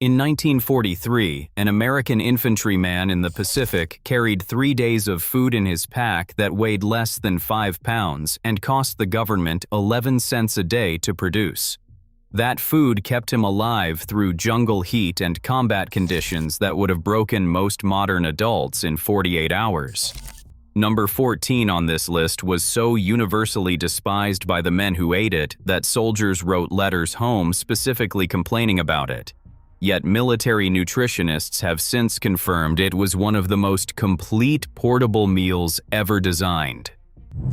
In 1943, an American infantryman in the Pacific carried 3 days of food in his pack that weighed less than 5 pounds and cost the government 11 cents a day to produce. That food kept him alive through jungle heat and combat conditions that would have broken most modern adults in 48 hours. Number 14 on this list was so universally despised by the men who ate it that soldiers wrote letters home specifically complaining about it. Yet military nutritionists have since confirmed it was one of the most complete portable meals ever designed.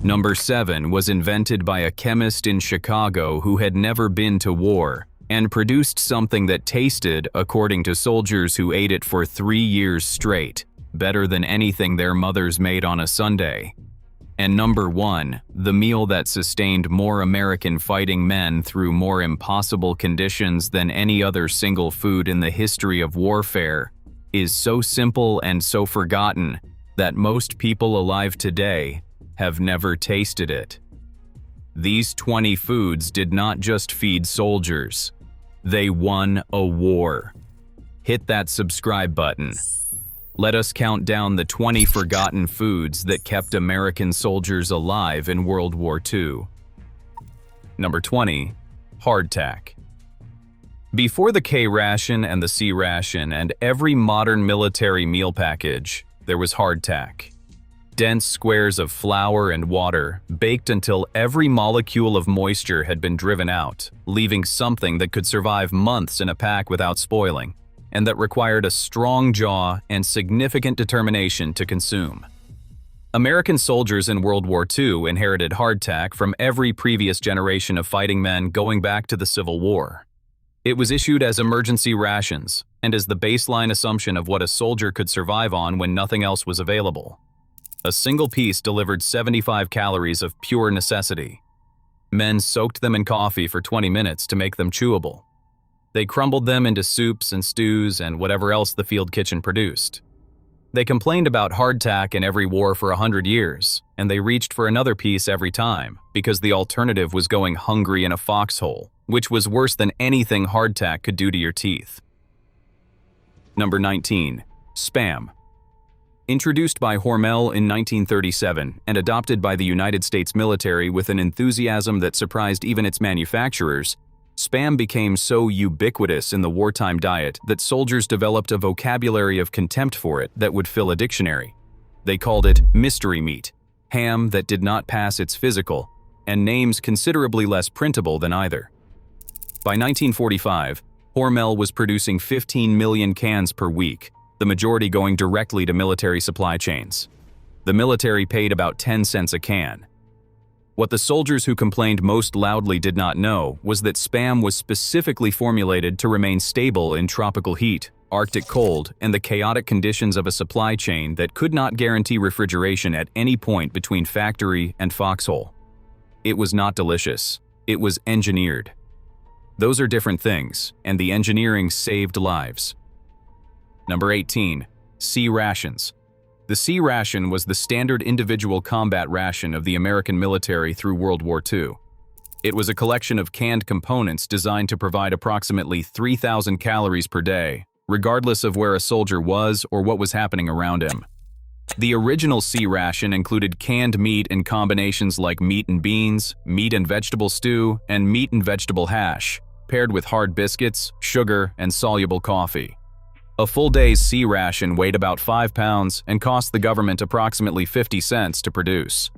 Number 7 was invented by a chemist in Chicago who had never been to war and produced something that tasted, according to soldiers who ate it for 3 years straight, better than anything their mothers made on a Sunday. And number 1, the meal that sustained more American fighting men through more impossible conditions than any other single food in the history of warfare, is so simple and so forgotten that most people alive today have never tasted it. These 20 foods did not just feed soldiers, they won a war. Hit that subscribe button. Let us count down the 20 forgotten foods that kept American soldiers alive in World War II. Number 20. Hardtack. Before the K-ration and the C-ration and every modern military meal package, there was hardtack. Dense squares of flour and water, baked until every molecule of moisture had been driven out, leaving something that could survive months in a pack without spoiling, and that required a strong jaw and significant determination to consume. American soldiers in World War II inherited hardtack from every previous generation of fighting men going back to the Civil War. It was issued as emergency rations and as the baseline assumption of what a soldier could survive on when nothing else was available. A single piece delivered 75 calories of pure necessity. Men soaked them in coffee for 20 minutes to make them chewable. They crumbled them into soups and stews and whatever else the field kitchen produced. They complained about hardtack in every war for 100 years, and they reached for another piece every time because the alternative was going hungry in a foxhole, which was worse than anything hardtack could do to your teeth. Number 19. Spam. Introduced by Hormel in 1937 and adopted by the United States military with an enthusiasm that surprised even its manufacturers, Spam became so ubiquitous in the wartime diet that soldiers developed a vocabulary of contempt for it that would fill a dictionary. They called it mystery meat, ham that did not pass its physical, and names considerably less printable than either. By 1945, Hormel was producing 15 million cans per week, the majority going directly to military supply chains. The military paid about 10 cents a can. What the soldiers who complained most loudly did not know was that Spam was specifically formulated to remain stable in tropical heat, Arctic cold, and the chaotic conditions of a supply chain that could not guarantee refrigeration at any point between factory and foxhole. It was not delicious. It was engineered. Those are different things, and the engineering saved lives. Number 18. C-rations. The C-ration was the standard individual combat ration of the American military through World War II. It was a collection of canned components designed to provide approximately 3,000 calories per day, regardless of where a soldier was or what was happening around him. The original C-ration included canned meat in combinations like meat and beans, meat and vegetable stew, and meat and vegetable hash, paired with hard biscuits, sugar, and soluble coffee. A full day's C-ration weighed about 5 pounds and cost the government approximately 50 cents to produce.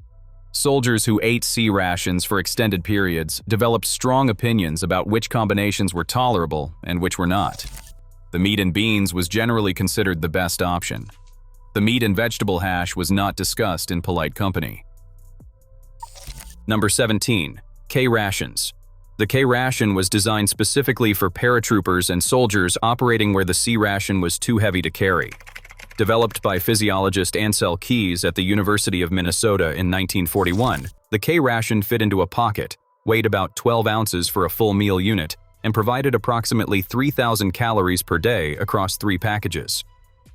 Soldiers who ate C-rations for extended periods developed strong opinions about which combinations were tolerable and which were not. The meat and beans was generally considered the best option. The meat and vegetable hash was not discussed in polite company. Number 17. K-rations. The K-ration was designed specifically for paratroopers and soldiers operating where the C-ration was too heavy to carry. Developed by physiologist Ansel Keys at the University of Minnesota in 1941, the K-ration fit into a pocket, weighed about 12 ounces for a full meal unit, and provided approximately 3,000 calories per day across 3 packages.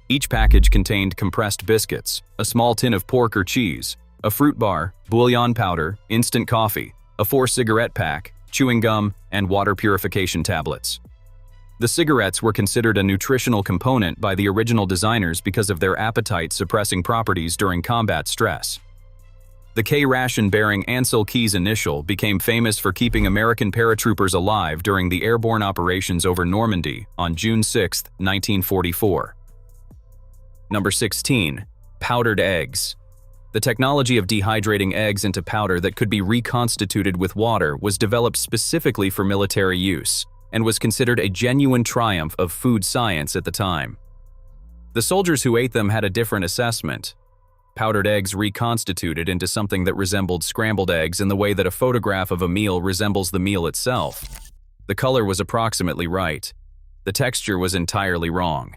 Each package contained compressed biscuits, a small tin of pork or cheese, a fruit bar, bouillon powder, instant coffee, a 4-cigarette pack, chewing gum, and water purification tablets. The cigarettes were considered a nutritional component by the original designers because of their appetite-suppressing properties during combat stress. The K-ration bearing Ancel Keys initial became famous for keeping American paratroopers alive during the airborne operations over Normandy on June 6, 1944. Number 16. Powdered eggs. The technology of dehydrating eggs into powder that could be reconstituted with water was developed specifically for military use and was considered a genuine triumph of food science at the time. The soldiers who ate them had a different assessment. Powdered eggs reconstituted into something that resembled scrambled eggs in the way that a photograph of a meal resembles the meal itself. The color was approximately right. The texture was entirely wrong.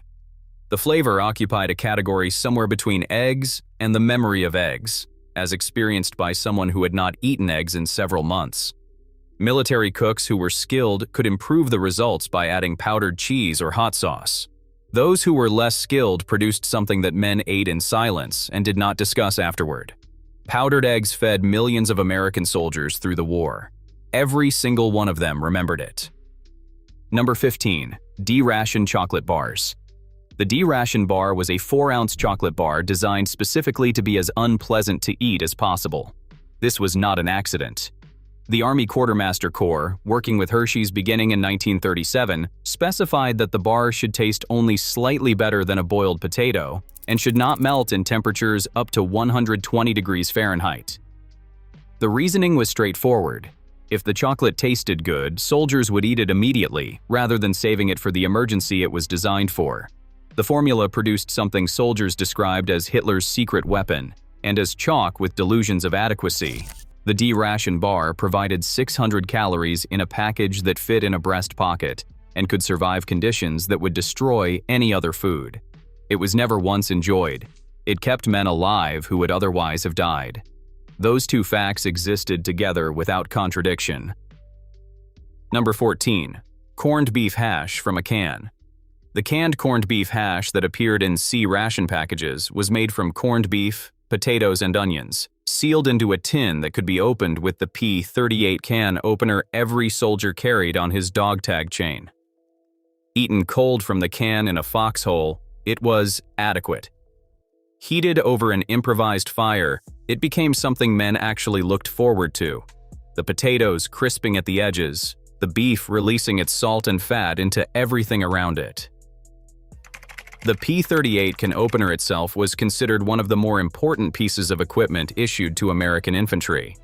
The flavor occupied a category somewhere between eggs and the memory of eggs, as experienced by someone who had not eaten eggs in several months. Military cooks who were skilled could improve the results by adding powdered cheese or hot sauce. Those who were less skilled produced something that men ate in silence and did not discuss afterward. Powdered eggs fed millions of American soldiers through the war. Every single one of them remembered it. Number 15. D-ration chocolate bars. The D-ration bar was a 4-ounce chocolate bar designed specifically to be as unpleasant to eat as possible. This was not an accident. The Army Quartermaster Corps, working with Hershey's beginning in 1937, specified that the bar should taste only slightly better than a boiled potato and should not melt in temperatures up to 120 degrees Fahrenheit. The reasoning was straightforward. If the chocolate tasted good, soldiers would eat it immediately, rather than saving it for the emergency it was designed for. The formula produced something soldiers described as Hitler's secret weapon, and as chalk with delusions of adequacy. The D-ration bar provided 600 calories in a package that fit in a breast pocket and could survive conditions that would destroy any other food. It was never once enjoyed. It kept men alive who would otherwise have died. Those two facts existed together without contradiction. Number 14. Corned beef hash from a can. The canned corned beef hash that appeared in C-ration packages was made from corned beef, potatoes, and onions, sealed into a tin that could be opened with the P-38 can opener every soldier carried on his dog tag chain. Eaten cold from the can in a foxhole, it was adequate. Heated over an improvised fire, it became something men actually looked forward to. The potatoes crisping at the edges, the beef releasing its salt and fat into everything around it. The P-38 can opener itself was considered one of the more important pieces of equipment issued to American infantry.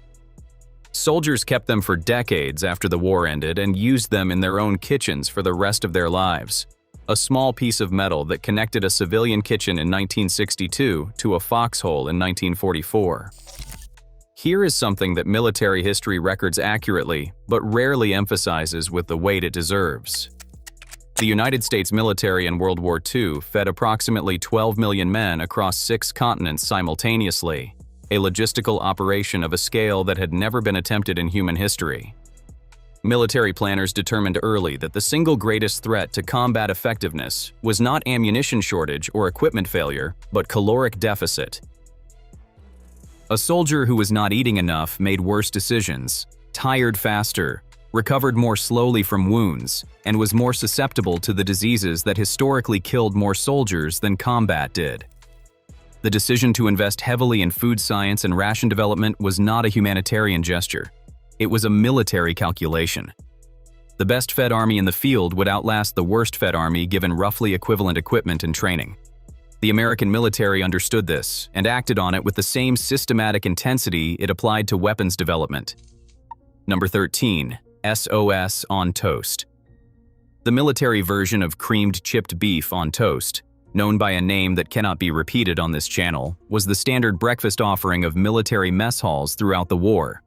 Soldiers kept them for decades after the war ended and used them in their own kitchens for the rest of their lives. A small piece of metal that connected a civilian kitchen in 1962 to a foxhole in 1944. Here is something that military history records accurately, but rarely emphasizes with the weight it deserves. The United States military in World War II fed approximately 12 million men across 6 continents simultaneously, a logistical operation of a scale that had never been attempted in human history. Military planners determined early that the single greatest threat to combat effectiveness was not ammunition shortage or equipment failure, but caloric deficit. A soldier who was not eating enough made worse decisions, tired faster, recovered more slowly from wounds, and was more susceptible to the diseases that historically killed more soldiers than combat did. The decision to invest heavily in food science and ration development was not a humanitarian gesture. It was a military calculation. The best-fed army in the field would outlast the worst-fed army given roughly equivalent equipment and training. The American military understood this and acted on it with the same systematic intensity it applied to weapons development. Number 13. SOS on toast. The military version of creamed chipped beef on toast, known by a name that cannot be repeated on this channel, was the standard breakfast offering of military mess halls throughout the war.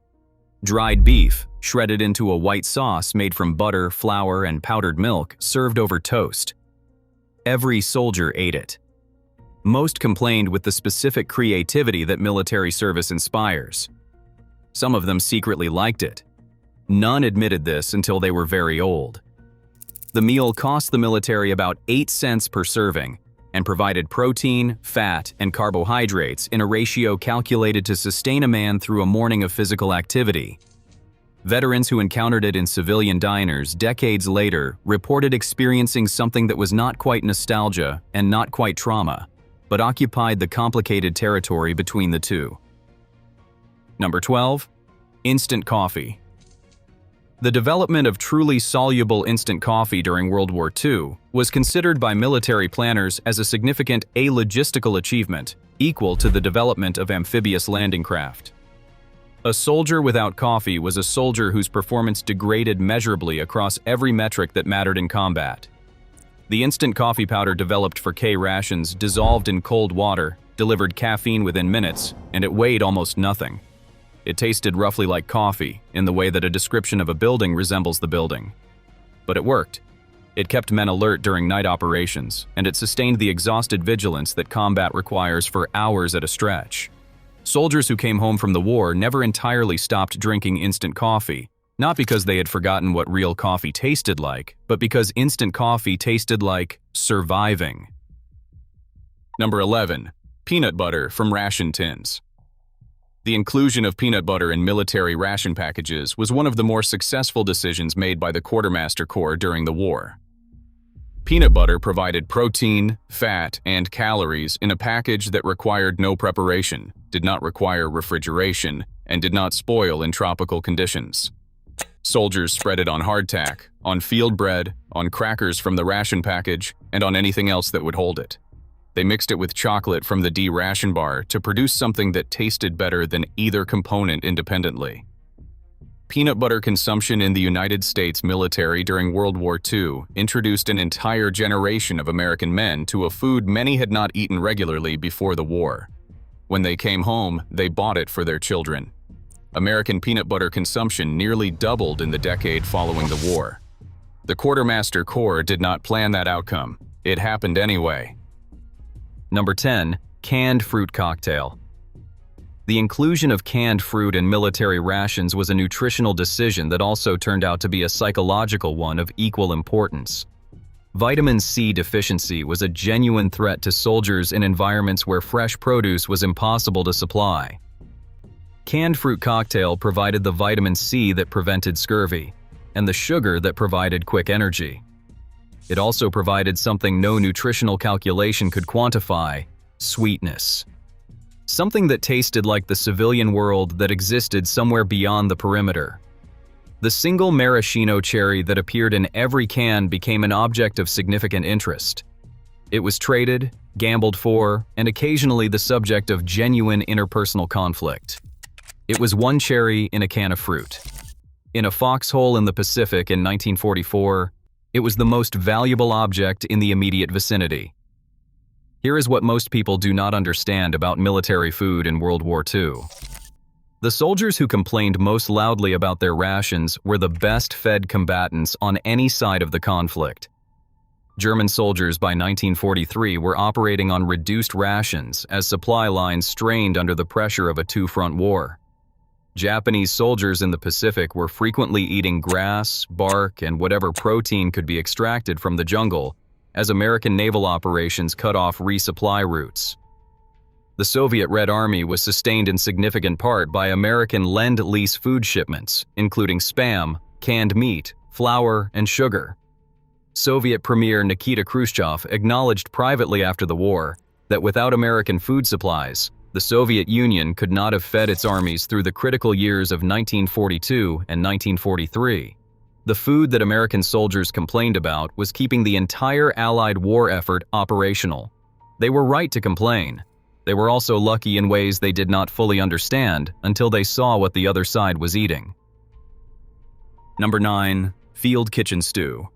Dried beef, shredded into a white sauce made from butter, flour, and powdered milk, served over toast. Every soldier ate it. Most complained with the specific creativity that military service inspires. Some of them secretly liked it. None admitted this until they were very old. The meal cost the military about 8 cents per serving and provided protein, fat, and carbohydrates in a ratio calculated to sustain a man through a morning of physical activity. Veterans who encountered it in civilian diners decades later reported experiencing something that was not quite nostalgia and not quite trauma, but occupied the complicated territory between the two. Number 12. Instant coffee. The development of truly soluble instant coffee during World War II was considered by military planners as a significant logistical achievement, equal to the development of amphibious landing craft. A soldier without coffee was a soldier whose performance degraded measurably across every metric that mattered in combat. The instant coffee powder developed for K-rations dissolved in cold water, delivered caffeine within minutes, and it weighed almost nothing. It tasted roughly like coffee, in the way that a description of a building resembles the building. But it worked. It kept men alert during night operations, and it sustained the exhausted vigilance that combat requires for hours at a stretch. Soldiers who came home from the war never entirely stopped drinking instant coffee, not because they had forgotten what real coffee tasted like, but because instant coffee tasted like surviving. Number 11. Peanut butter from ration tins. The inclusion of peanut butter in military ration packages was one of the more successful decisions made by the Quartermaster Corps during the war. Peanut butter provided protein, fat, and calories in a package that required no preparation, did not require refrigeration, and did not spoil in tropical conditions. Soldiers spread it on hardtack, on field bread, on crackers from the ration package, and on anything else that would hold it. They mixed it with chocolate from the D-ration bar to produce something that tasted better than either component independently. Peanut butter consumption in the United States military during World War II introduced an entire generation of American men to a food many had not eaten regularly before the war. When they came home, they bought it for their children. American peanut butter consumption nearly doubled in the decade following the war. The Quartermaster Corps did not plan that outcome. It happened anyway. Number 10. Canned fruit cocktail. The inclusion of canned fruit in military rations was a nutritional decision that also turned out to be a psychological one of equal importance. Vitamin C deficiency was a genuine threat to soldiers in environments where fresh produce was impossible to supply. Canned fruit cocktail provided the vitamin C that prevented scurvy, and the sugar that provided quick energy. It also provided something no nutritional calculation could quantify: sweetness. Something that tasted like the civilian world that existed somewhere beyond the perimeter. The single maraschino cherry that appeared in every can became an object of significant interest. It was traded, gambled for, and occasionally the subject of genuine interpersonal conflict. It was one cherry in a can of fruit. In a foxhole in the Pacific in 1944, it was the most valuable object in the immediate vicinity. Here is what most people do not understand about military food in World War II. The soldiers who complained most loudly about their rations were the best-fed combatants on any side of the conflict. German soldiers by 1943 were operating on reduced rations as supply lines strained under the pressure of a two-front war. Japanese soldiers in the Pacific were frequently eating grass, bark, and whatever protein could be extracted from the jungle as American naval operations cut off resupply routes. The Soviet Red Army was sustained in significant part by American Lend-Lease food shipments, including Spam, canned meat, flour, and sugar. Soviet Premier Nikita Khrushchev acknowledged privately after the war that without American food supplies, the Soviet Union could not have fed its armies through the critical years of 1942 and 1943. The food that American soldiers complained about was keeping the entire Allied war effort operational. They were right to complain. They were also lucky in ways they did not fully understand until they saw what the other side was eating. Number 9. Field kitchen stew.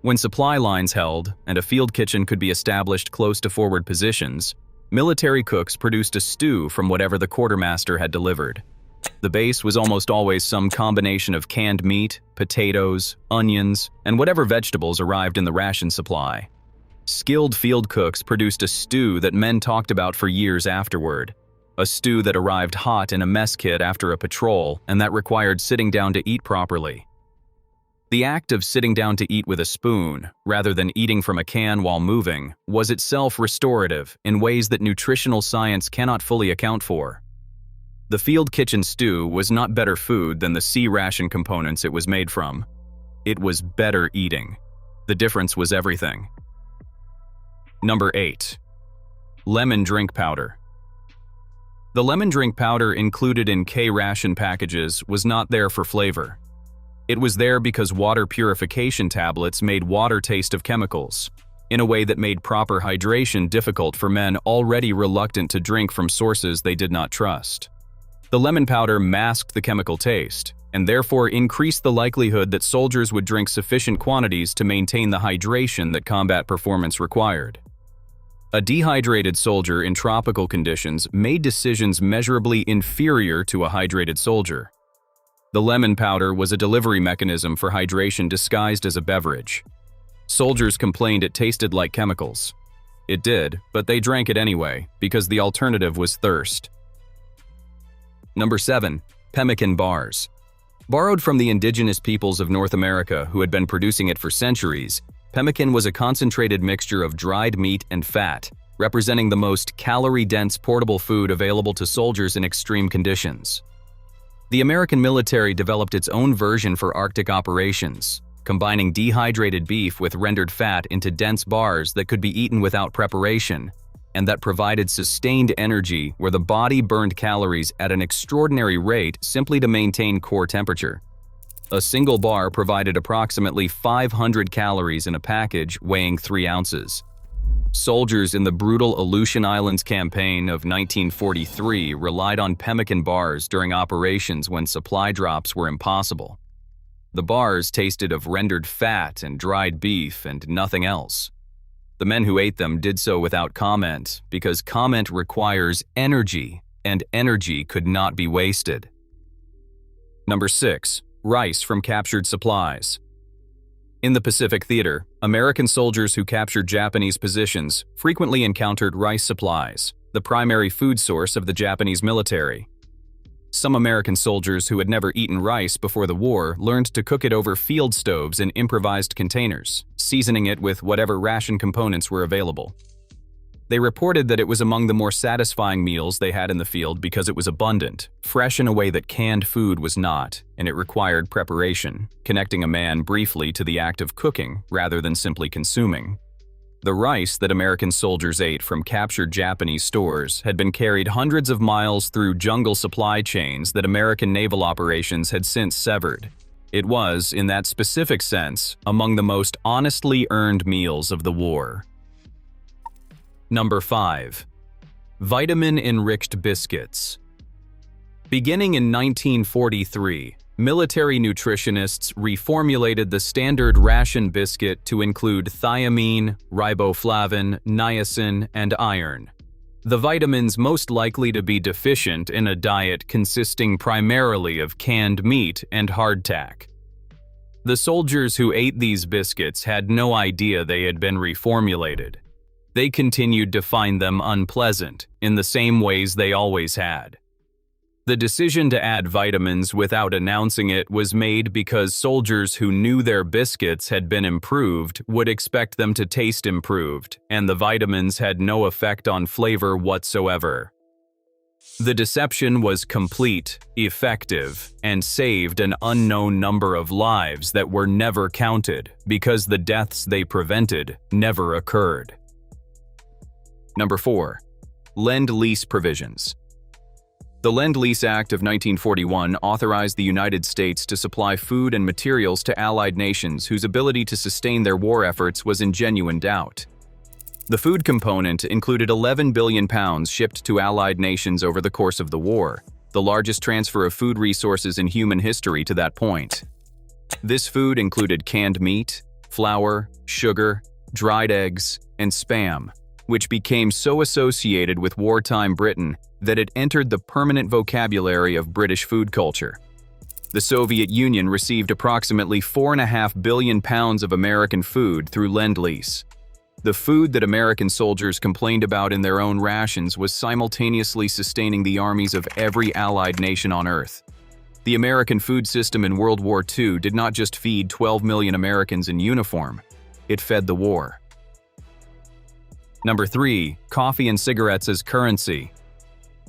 When supply lines held and a field kitchen could be established close to forward positions, military cooks produced a stew from whatever the quartermaster had delivered. The base was almost always some combination of canned meat, potatoes, onions, and whatever vegetables arrived in the ration supply. Skilled field cooks produced a stew that men talked about for years afterward. A stew that arrived hot in a mess kit after a patrol and that required sitting down to eat properly. The act of sitting down to eat with a spoon, rather than eating from a can while moving, was itself restorative in ways that nutritional science cannot fully account for. The field kitchen stew was not better food than the C-ration components it was made from. It was better eating. The difference was everything. Number 8. Lemon drink powder. The lemon drink powder included in K-ration packages was not there for flavor. It was there because water purification tablets made water taste of chemicals, in a way that made proper hydration difficult for men already reluctant to drink from sources they did not trust. The lemon powder masked the chemical taste, and therefore increased the likelihood that soldiers would drink sufficient quantities to maintain the hydration that combat performance required. A dehydrated soldier in tropical conditions made decisions measurably inferior to a hydrated soldier. The lemon powder was a delivery mechanism for hydration disguised as a beverage. Soldiers complained it tasted like chemicals. It did, but they drank it anyway, because the alternative was thirst. Number 7. Pemmican bars. Borrowed from the indigenous peoples of North America who had been producing it for centuries, pemmican was a concentrated mixture of dried meat and fat, representing the most calorie-dense portable food available to soldiers in extreme conditions. The American military developed its own version for Arctic operations, combining dehydrated beef with rendered fat into dense bars that could be eaten without preparation, and that provided sustained energy where the body burned calories at an extraordinary rate simply to maintain core temperature. A single bar provided approximately 500 calories in a package weighing 3 ounces. Soldiers in the brutal Aleutian Islands campaign of 1943 relied on pemmican bars during operations when supply drops were impossible. The bars tasted of rendered fat and dried beef and nothing else. The men who ate them did so without comment, because comment requires energy, and energy could not be wasted. Number 6. Rice from captured supplies. In the Pacific Theater, American soldiers who captured Japanese positions frequently encountered rice supplies, the primary food source of the Japanese military. Some American soldiers who had never eaten rice before the war learned to cook it over field stoves in improvised containers, seasoning it with whatever ration components were available. They reported that it was among the more satisfying meals they had in the field because it was abundant, fresh in a way that canned food was not, and it required preparation, connecting a man briefly to the act of cooking rather than simply consuming. The rice that American soldiers ate from captured Japanese stores had been carried hundreds of miles through jungle supply chains that American naval operations had since severed. It was, in that specific sense, among the most honestly earned meals of the war. Number 5. Vitamin-enriched biscuits. Beginning in 1943, military nutritionists reformulated the standard ration biscuit to include thiamine, riboflavin, niacin, and iron, the vitamins most likely to be deficient in a diet consisting primarily of canned meat and hardtack. The soldiers who ate these biscuits had no idea they had been reformulated. They continued to find them unpleasant in the same ways they always had. The decision to add vitamins without announcing it was made because soldiers who knew their biscuits had been improved would expect them to taste improved, and the vitamins had no effect on flavor whatsoever. The deception was complete, effective, and saved an unknown number of lives that were never counted because the deaths they prevented never occurred. Number 4. Lend-Lease provisions. The Lend-Lease Act of 1941 authorized the United States to supply food and materials to allied nations whose ability to sustain their war efforts was in genuine doubt. The food component included 11 billion pounds shipped to allied nations over the course of the war, the largest transfer of food resources in human history to that point. This food included canned meat, flour, sugar, dried eggs, and Spam, which became so associated with wartime Britain that it entered the permanent vocabulary of British food culture. The Soviet Union received approximately 4.5 billion pounds of American food through Lend-Lease. The food that American soldiers complained about in their own rations was simultaneously sustaining the armies of every allied nation on Earth. The American food system in World War II did not just feed 12 million Americans in uniform, it fed the war. Number 3. Coffee and cigarettes as currency.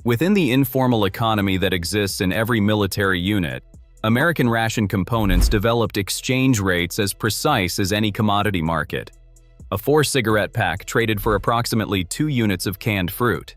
Within the informal economy that exists in every military unit, American ration components developed exchange rates as precise as any commodity market. A 4-cigarette pack traded for approximately 2 units of canned fruit.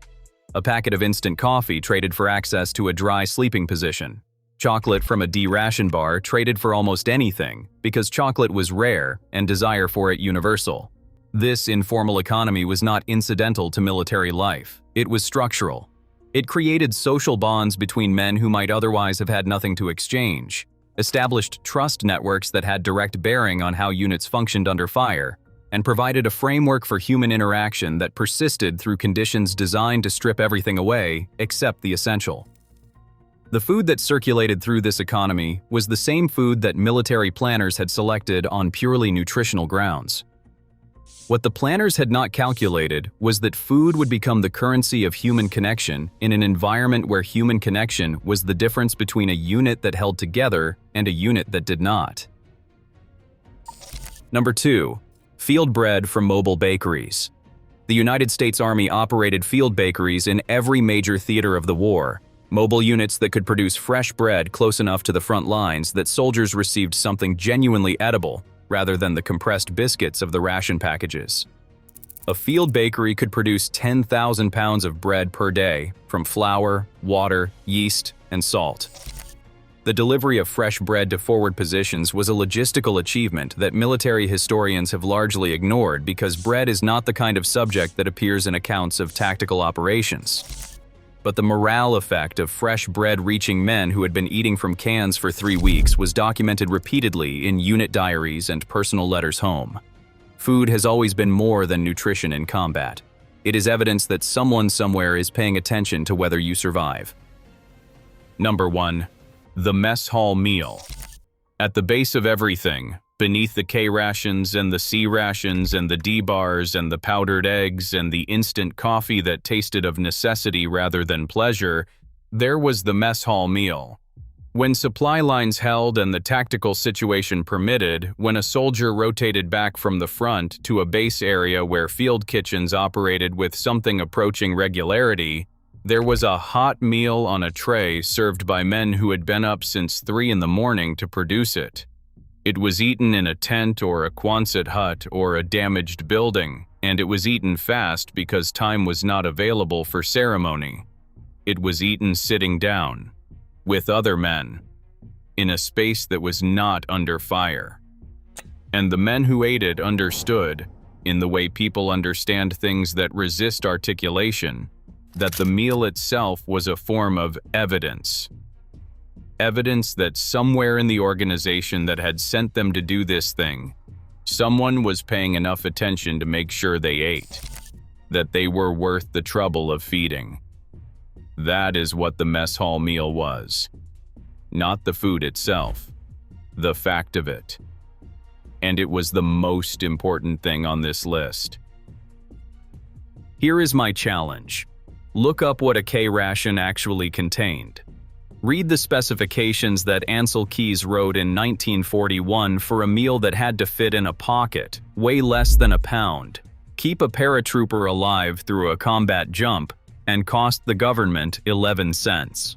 A packet of instant coffee traded for access to a dry sleeping position. Chocolate from a D-ration bar traded for almost anything because chocolate was rare and desire for it universal. This informal economy was not incidental to military life. It was structural. It created social bonds between men who might otherwise have had nothing to exchange, established trust networks that had direct bearing on how units functioned under fire, and provided a framework for human interaction that persisted through conditions designed to strip everything away except the essential. The food that circulated through this economy was the same food that military planners had selected on purely nutritional grounds. What the planners had not calculated was that food would become the currency of human connection in an environment where human connection was the difference between a unit that held together and a unit that did not. Number 2. Field bread from mobile bakeries. The United States Army operated field bakeries in every major theater of the war, mobile units that could produce fresh bread close enough to the front lines that soldiers received something genuinely edible, rather than the compressed biscuits of the ration packages. A field bakery could produce 10,000 pounds of bread per day from flour, water, yeast, and salt. The delivery of fresh bread to forward positions was a logistical achievement that military historians have largely ignored because bread is not the kind of subject that appears in accounts of tactical operations. But the morale effect of fresh bread reaching men who had been eating from cans for 3 weeks was documented repeatedly in unit diaries and personal letters home. Food has always been more than nutrition in combat. It is evidence that someone somewhere is paying attention to whether you survive. Number 1. The mess hall meal. At the base of everything, beneath the K-rations and the C-rations and the D-bars and the powdered eggs and the instant coffee that tasted of necessity rather than pleasure, there was the mess hall meal. When supply lines held and the tactical situation permitted, when a soldier rotated back from the front to a base area where field kitchens operated with something approaching regularity, there was a hot meal on a tray served by men who had been up since 3 in the morning to produce it. It was eaten in a tent or a Quonset hut or a damaged building, and it was eaten fast because time was not available for ceremony. It was eaten sitting down, with other men, in a space that was not under fire. And the men who ate it understood, in the way people understand things that resist articulation, that the meal itself was a form of evidence. Evidence that somewhere in the organization that had sent them to do this thing, someone was paying enough attention to make sure they ate, that they were worth the trouble of feeding. That is what the mess hall meal was. Not the food itself, the fact of it. And it was the most important thing on this list. Here is my challenge. Look up what a K-ration actually contained. Read the specifications that Ansel Keys wrote in 1941 for a meal that had to fit in a pocket, weigh less than a pound, keep a paratrooper alive through a combat jump, and cost the government 11 cents.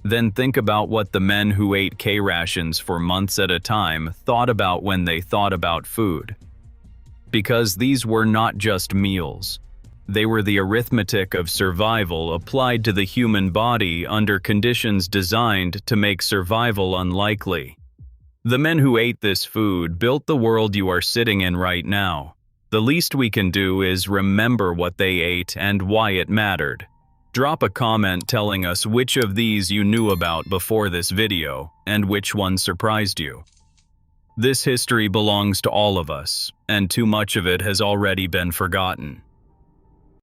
Then think about what the men who ate K-rations for months at a time thought about when they thought about food. Because these were not just meals. They were the arithmetic of survival applied to the human body under conditions designed to make survival unlikely. The men who ate this food built the world you are sitting in right now. The least we can do is remember what they ate and why it mattered. Drop a comment telling us which of these you knew about before this video and which one surprised you. This history belongs to all of us, and too much of it has already been forgotten.